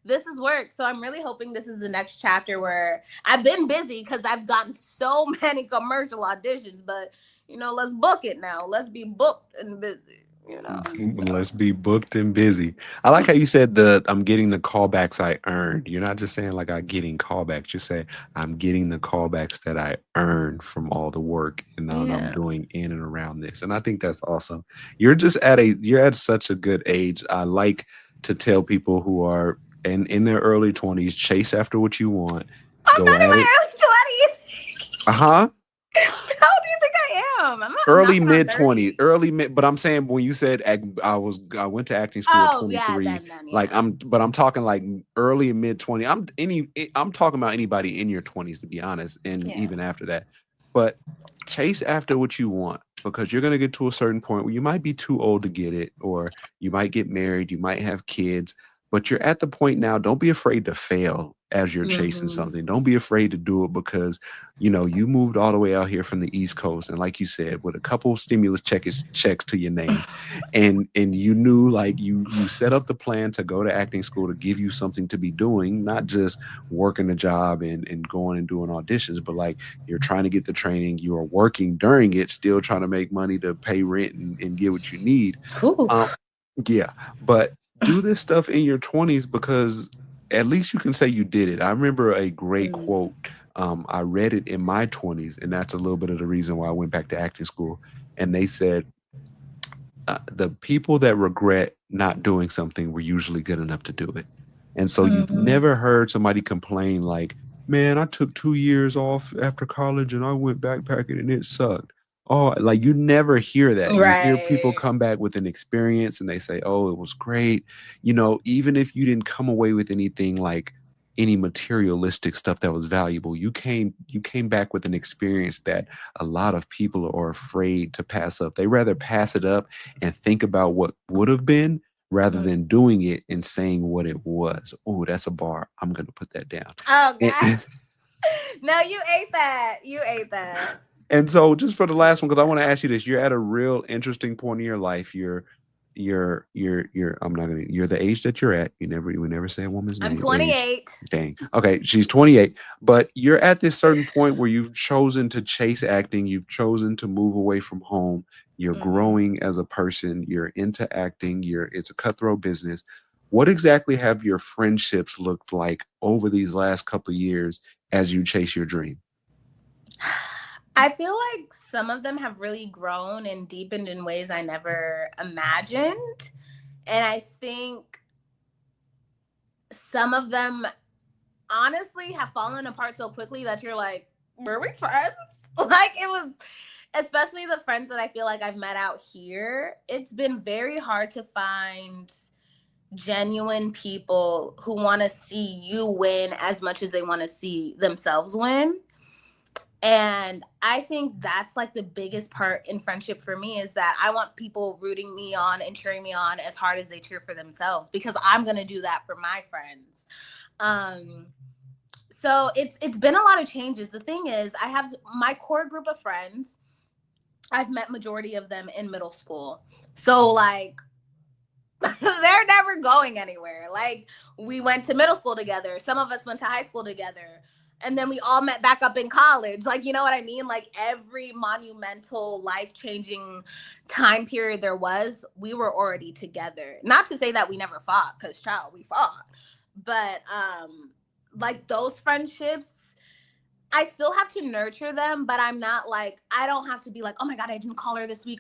this is work. So I'm really hoping this is the next chapter where I've been busy because I've gotten so many commercial auditions, but you know, let's book it now. Let's be booked and busy, you know. So. Let's be booked and busy. I like how you said I'm getting the callbacks I earned. You're not just saying like I'm getting callbacks. You say I'm getting the callbacks that I earned from all the work and that I'm doing in and around this. And I think that's awesome. You're at such a good age. I like to tell people who are in their early 20s, chase after what you want. I'm not in my early 20s. Uh-huh. How old do you think I am? I'm not early mid 20s, but I'm saying when you said I went to acting school at 23, then, like I'm talking like early and mid 20s. I'm talking about anybody in your 20s, to be honest, and even after that. But chase after what you want, because you're going to get to a certain point where you might be too old to get it, or you might get married, you might have kids, but you're at the point now. Don't be afraid to fail as you're chasing something. Don't be afraid to do it, because you know you moved all the way out here from the East Coast, and like you said, with a couple stimulus checks to your name, and you knew, like, you set up the plan to go to acting school to give you something to be doing, not just working a job and going and doing auditions, but like you're trying to get the training, you are working during it, still trying to make money to pay rent and get what you need. But do this stuff in your 20s, because at least you can say you did it. I remember a great quote. I read it in my 20s, and that's a little bit of the reason why I went back to acting school. And they said, the people that regret not doing something were usually good enough to do it. And so you've never heard somebody complain like, man, I took 2 years off after college and I went backpacking and it sucked. Oh, like you never hear that. You hear people come back with an experience and they say, oh, it was great. You know, even if you didn't come away with anything like any materialistic stuff that was valuable, you came back with an experience that a lot of people are afraid to pass up. They rather pass it up and think about what would have been rather than doing it and saying what it was. Oh, that's a bar. I'm going to put that down. Oh, God. No, you ate that. You ate that. And so just for the last one, because I want to ask you this, you're at a real interesting point in your life. You're the age that you're at. We never say a woman's name. I'm 28. Age. Dang. Okay, she's 28. But you're at this certain point where you've chosen to chase acting. You've chosen to move away from home. You're growing as a person. You're into acting. It's a cutthroat business. What exactly have your friendships looked like over these last couple of years as you chase your dream? I feel like some of them have really grown and deepened in ways I never imagined. And I think some of them honestly have fallen apart so quickly that you're like, were we friends? Like, it was, especially the friends that I feel like I've met out here. It's been very hard to find genuine people who want to see you win as much as they want to see themselves win. And I think that's like the biggest part in friendship for me, is that I want people rooting me on and cheering me on as hard as they cheer for themselves, because I'm going to do that for my friends. So it's been a lot of changes. The thing is, I have my core group of friends. I've met majority of them in middle school. So like, they're never going anywhere. Like, we went to middle school together. Some of us went to high school together. And then we all met back up in college. Like, you know what I mean? Like, every monumental, life-changing time period there was, we were already together. Not to say that we never fought, because, child, we fought. But, like, those friendships, I still have to nurture them, but I'm not like, I don't have to be like, oh my God, I didn't call her this week.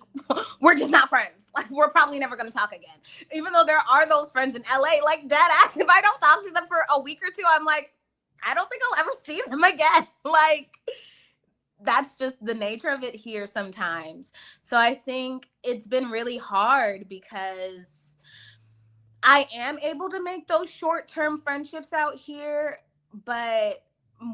We're just not friends. Like, we're probably never going to talk again. Even though there are those friends in LA, like dead ass, if I don't talk to them for a week or two, I'm like, I don't think I'll ever see them again. Like, that's just the nature of it here sometimes. So I think it's been really hard because I am able to make those short-term friendships out here, but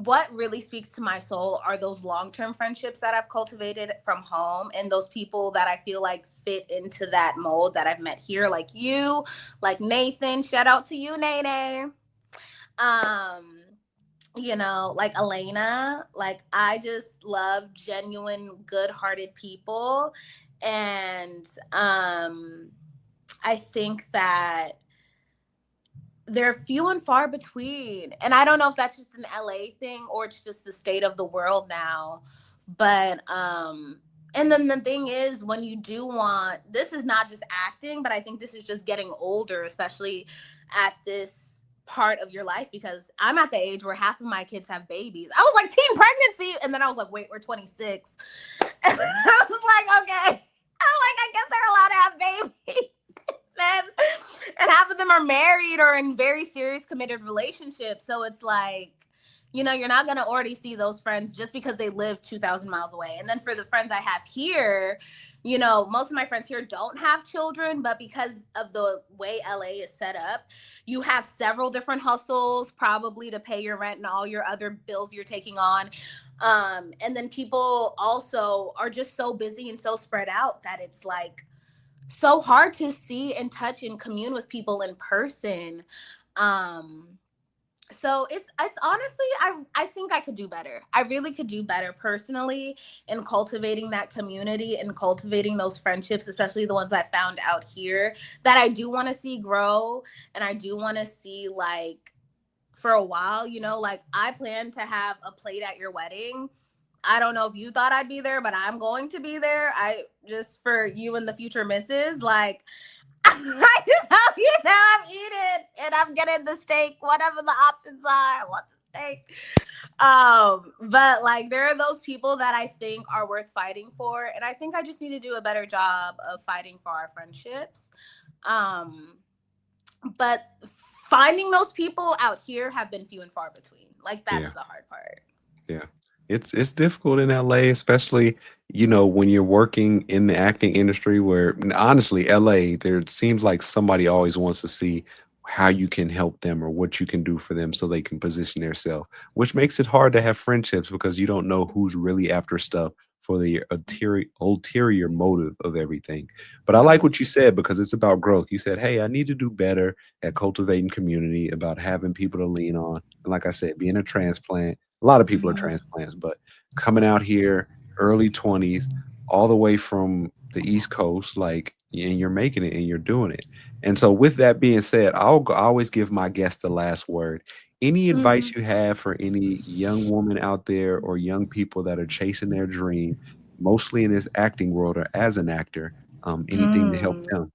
what really speaks to my soul are those long-term friendships that I've cultivated from home, and those people that I feel like fit into that mold that I've met here, like you, like Nathan. Shout out to you, Nene. Um, like Elena. Like, I just love genuine, good-hearted people, and I think that they're few and far between. And I don't know if that's just an LA thing or it's just the state of the world now. But and then the thing is, when you do want, this is not just acting, but I think this is just getting older, especially at this part of your life, because I'm at the age where half of my kids have babies. I was like teen pregnancy, and then I was like, wait, we're 26. And I was like, okay. I'm like, I guess they're allowed to have babies. And half of them are married or in very serious committed relationships. So it's like, you're not going to already see those friends just because they live 2,000 miles away. And then for the friends I have here, most of my friends here don't have children, but because of the way LA is set up, you have several different hustles probably to pay your rent and all your other bills you're taking on. And then people also are just so busy and so spread out that it's like so hard to see and touch and commune with people in person. So it's honestly, I think I could do better. I really could do better personally in cultivating that community and cultivating those friendships, especially the ones I found out here that I do want to see grow. And I do want to see, like, for a while, like, I plan to have a plate at your wedding. I don't know if you thought I'd be there, but I'm going to be there. I just, for you and the future misses, like, I just hope I'm eating and I'm getting the steak, whatever the options are. I want the steak. But like, there are those people that I think are worth fighting for, and I think I just need to do a better job of fighting for our friendships. But finding those people out here have been few and far between. Like, that's the hard part. Yeah. It's difficult in LA, especially, when you're working in the acting industry where honestly, LA, there seems like somebody always wants to see how you can help them or what you can do for them so they can position themselves, which makes it hard to have friendships because you don't know who's really after stuff for the ulterior motive of everything. But I like what you said because it's about growth. You said, hey, I need to do better at cultivating community, about having people to lean on. And like I said, being a transplant, a lot of people are Mhm. transplants, but coming out here early 20s, all the way from the East Coast, like, and you're making it and you're doing it. And so, with that being said, I always give my guest the last word. Any advice Mhm. you have for any young woman out there or young people that are chasing their dream, mostly in this acting world or as an actor, anything to help Mm. them?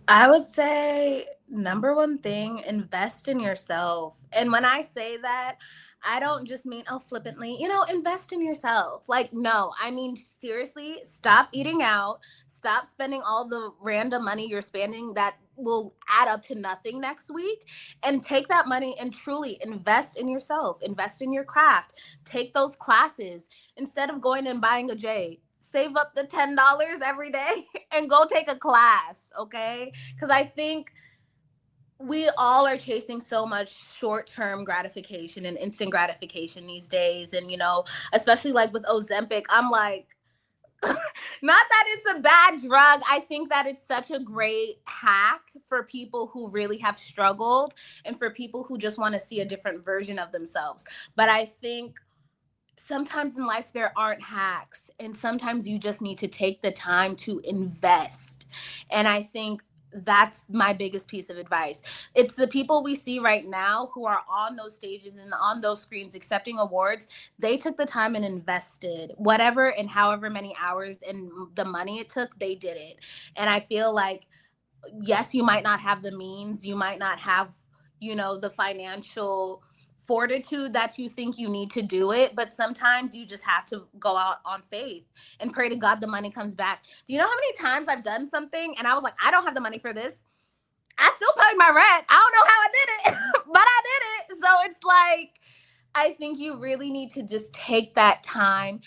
I would say number one thing, invest in yourself. And when I say that, I don't just mean, oh, flippantly, invest in yourself. Like, no, I mean, seriously, stop eating out. Stop spending all the random money you're spending that will add up to nothing next week, and take that money and truly invest in yourself, invest in your craft, take those classes instead of going and buying a J. Save up the $10 every day and go take a class, okay? Because I think we all are chasing so much short-term gratification and instant gratification these days. And, especially like with Ozempic, I'm like, not that it's a bad drug. I think that it's such a great hack for people who really have struggled and for people who just want to see a different version of themselves. But I think sometimes in life there aren't hacks, and sometimes you just need to take the time to invest. And I think that's my biggest piece of advice. It's the people we see right now who are on those stages and on those screens accepting awards. They took the time and invested whatever and however many hours and the money it took, they did it. And I feel like, yes, you might not have the means, you might not have, the financial fortitude that you think you need to do it, but sometimes you just have to go out on faith and pray to God the money comes back. Do you know how many times I've done something and I was like, I don't have the money for this. I still paid my rent. I don't know how I did it, but I did it. So it's like, I think you really need to just take that time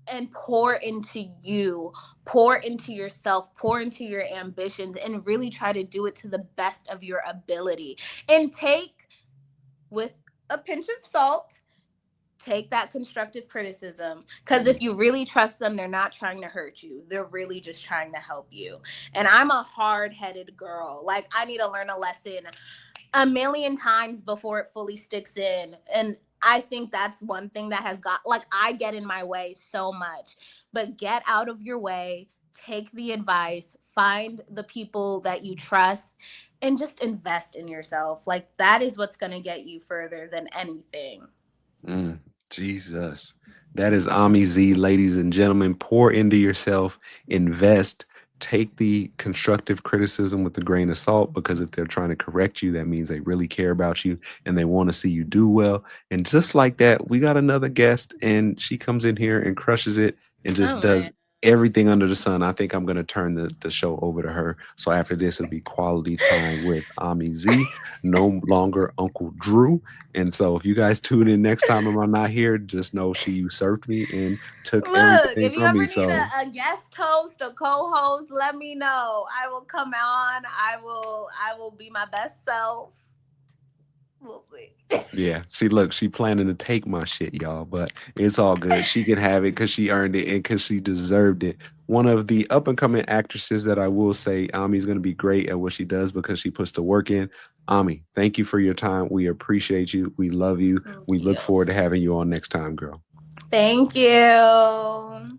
and pour into you, pour into yourself, pour into your ambitions, and really try to do it to the best of your ability. And take, with a pinch of salt, take that constructive criticism, because if you really trust them, they're not trying to hurt you, they're really just trying to help you. And I'm a hard-headed girl. Like, I need to learn a lesson a million times before it fully sticks in. And I think that's one thing that has got, like, I get in my way so much. But get out of your way, take the advice, find the people that you trust, and just invest in yourself. Like, that is what's going to get you further than anything. Jesus. That is Aime Z, ladies and gentlemen. Pour into yourself, invest, take the constructive criticism with a grain of salt, because if they're trying to correct you, that means they really care about you and they want to see you do well. And just like that, we got another guest and she comes in here and crushes it and just does everything under the sun. I think I'm going to turn the show over to her. So after this, it'll be quality time with Aime Z, no longer Uncle Drew. And so if you guys tune in next time I'm not here, just know she usurped me and took everything if you from ever me. need So a guest host, a co-host, let me know. I will come on. I will be my best self. We'll see. yeah, see, look, she planning to take my shit, y'all, but it's all good. She can have it because she earned it and because she deserved it. One of the up and coming actresses that I will say, Aime's going to be great at what she does because she puts the work in. Aime, thank you for your time. We appreciate you. We love you. We look forward to having you on next time, girl. Thank you.